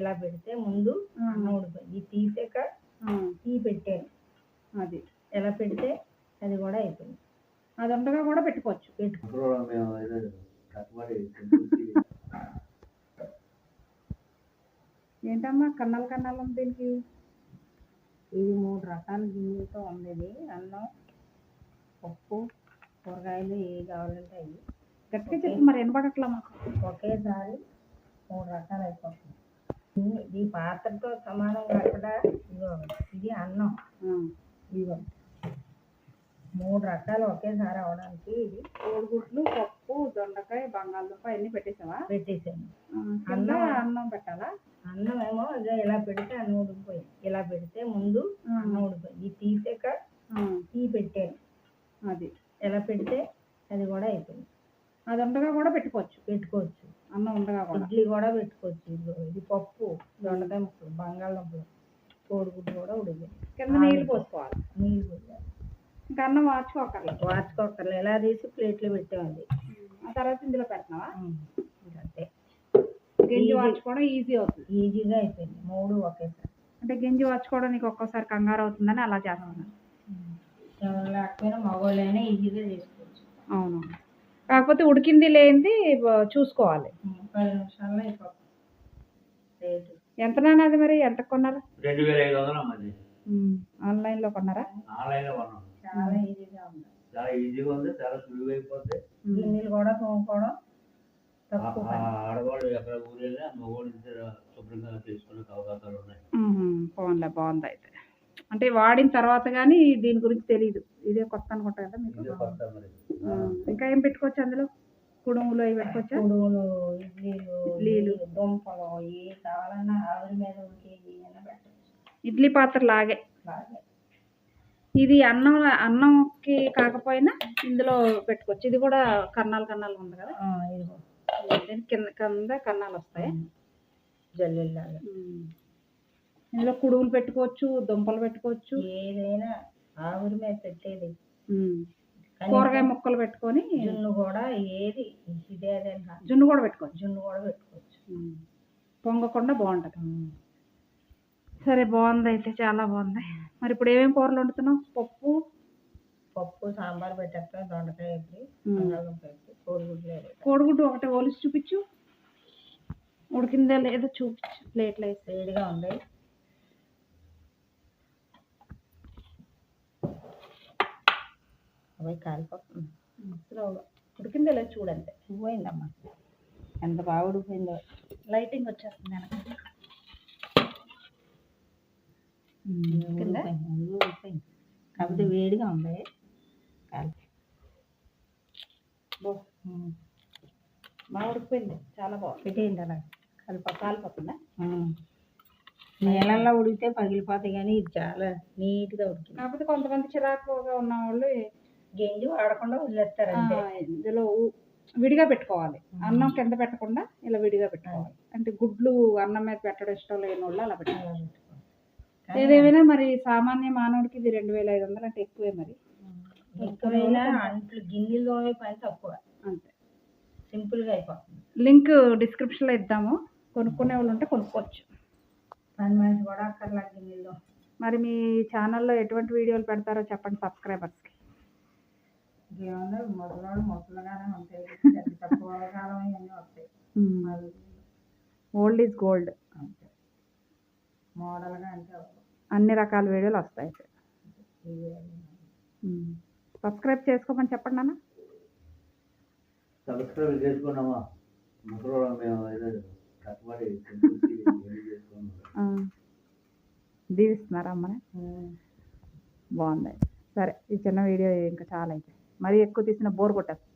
ఇలా పెడితే ముందు అన్నం ఉడిపోయింది. ఇది తీసాక టీ పెట్టాను. అది ఎలా పెడితే అది కూడా అయిపోయింది. అది ఉండగా కూడా పెట్టుకోవచ్చు. ఏంటమ్మా కన్నాలు కన్నాలు ఉంది దీనికి? ఇది 3 రకాల గిన్నెలతో ఉంది. ఇది అన్నం, పప్పు, కూరగాయలు ఏవి కావాలంటే అవి. గట్టిగా చెప్పి మరి వినపడట్లా మాకు. ఒకేసారి 3 రకాలు అయిపోతుంది. ఈ పాత్రతో సమానంగా అక్కడ ఇది అన్నం, ఇదిగో 3 రకాలు ఒకేసారి అవడానికి ఇది కోడిగుడ్లు, పప్పు, దొండకాయ, బంగాళదుంప అన్నీ పెట్టేసావా? పెట్టేసాను. అన్నం పెట్టాలా? అన్నం ఏమో ఇలా పెడితే అన్నం ఉడికిపోయింది. ఇలా పెడితే ముందు అన్నం ఉడిపోయింది. ఇది తీసాక టీ పెట్టాను. అది ఎలా పెడితే అది కూడా అయిపోయింది. అది ఉండగా కూడా పెట్టుకోవచ్చు. అన్నం ఉండగా కూడా ఇడ్లీ కూడా పెట్టుకోవచ్చు. ఇది పప్పు, దొండకాయ ముక్కలు, బంగాళదుంపలు, కోడిగుడ్డు కూడా ఉడికింది. కింద నీళ్ళు పోసుకోవాలి. నీళ్ళు పోయాలి. ఇంకా అన్నం వాచుకోకర్లేదు. ఎలా తీసి ప్లేట్లో పెట్టేవాడి. ఆ తర్వాత ఇందులో పెడుతున్నావా? అంతే. గింజి వాచుకోవడం ఈజీగా అయిపోయింది. 3 ఒకేసారి. అంటే గింజి వాచుకోవడం నీకు ఒక్కోసారి కంగారు అవుతుందని అలా చేస్తున్నాను. ఎవరు లేకపోయినా మగవాళ్ళైనా ఈజీగా చేసుకోవచ్చు. అవును, కాకపోతే ఉడికింది లేనిది చూసుకోవాలి. 10 నిమిషాల్లో అయిపోతుంది. ఎంత నాన్నది మరి? ఎంత కొన్నారు? 2500 ఆన్లైన్లో కొన్నారా? చాలా ఈజీగా ఉంది. చాలా సులువుగా అయిపోతుంది. గిన్నెలు కూడా తోముకోవడం తక్కువ. ఆడవాళ్ళు ఎక్కడ ఊరెళ్ళి మగవాళ్ళు శుభ్రంగా చేసుకునే అవకాశాలు ఉన్నాయి. బాగుంది. అయితే అంటే వాడిన తర్వాత కానీ దీని గురించి తెలియదు. ఇదే కొత్త అనుకుంటా కదా మీకు? ఇంకా ఏం పెట్టుకోవచ్చు అందులో? కుడుములు అవి పెట్టుకోవచ్చా? కుడుములు, ఇడ్లీలు, దుంపలు ఏ కావాలన్నా ఆవిరి మీద పెట్టచ్చు. ఇడ్లీ పాత్ర లాగే. ఇది అన్నంకి కాకపోయినా ఇందులో పెట్టుకోవచ్చు. ఇది కూడా కన్నాలు ఉంది కదా? కింద కన్నాలు వస్తాయి, జల్లెల్లాగా. ఇందులో కుడుములు పెట్టుకోవచ్చు, దుంపలు పెట్టుకోవచ్చు, ఏదైనా ఆవిరి మీద పెట్టేది. కూరగాయ ముక్కలు పెట్టుకొని జున్ను కూడా ఏది జున్ను కూడా పెట్టుకోవచ్చు. పొంగకుండా బాగుంటుంది. సరే, బాగుంది. అయితే చాలా బాగుంది. మరి ఇప్పుడు ఏమేమి కూరలు వండుతున్నావు? పప్పు సాంబార్ పెట్టేస్తాను. దొండకాయ వేసి, కోడిగుడ్డు ఒకటి ఒలిసి చూపించు. ఉడికిందా లేదో చూపించు. ప్లేట్లో వేసి వేడిగా ఉంది. అవి కాలిపోతుంది. ఉడికిందా లేదు చూడండి. పోయిందమ్మా, ఎంత బాగా ఉడికిపోయిందో. లైటింగ్ వచ్చేస్తుంది వెనక. ఉడికిపోయింది. కాకపోతే వేడిగా ఉంది. బాగా ఉడికిపోయింది. చాలా బాగుంది. పెట్టేయండి అలా. కాలిపోతుందా? నీళ్ళల్లో ఉడికితే పగిలిపోతాయి, కానీ ఇది చాలా నీట్గా ఉడికింది. కాకపోతే కొంతమంది చిరాకుగా ఉన్న వాళ్ళు గెంజి వాడకుండా వదిలేస్తారంటే ఇందులో విడిగా పెట్టుకోవాలి. అన్నం కింద పెట్టకుండా ఇలా విడిగా పెట్టుకోవాలి. అంటే గుడ్లు అన్నం మీద పెట్టడం ఇష్టం లేని వాళ్ళు అలా పెట్టుకోవాలి. ఏదేమైనా మరి సామాన్య మానవుడికి ఇది 2500 అంటే ఎక్కువే. మరి ఎక్కువైనా అంట్లు గిన్నెలు తోమే పని తక్కువ. అంతే, సింపుల్గా అయిపోతుంది. లింక్ డిస్క్రిప్షన్లో ఇద్దాము. కొనుక్కునే వాళ్ళు ఉంటే కొనుక్కోవచ్చు. పని మనిషి కూడా అక్కర్లా గిన్నెలు. మరి మీ ఛానల్లో ఎటువంటి వీడియోలు పెడతారో చెప్పండి సబ్స్క్రైబర్స్కి. ఏమన్నా ముసలుగానే ఉంటాయి. తక్కువ కాలం ఇవన్నీ వస్తాయి. Old is gold. అంతే, మోడల్గా అంటే అన్ని రకాల వీడియోలు వస్తాయి. సబ్స్క్రైబ్ చేసుకోమని చెప్పండి నాన్న. సబ్స్క్రైబ్ చేసుకున్నామా? దీవిస్తున్నారా అమ్మని? బాగుంది. సరే, ఈ చిన్న వీడియో ఇంకా చాలా అయితే మరీ ఎక్కువ తీసిన బోర్ కొట్టేస్తుంది.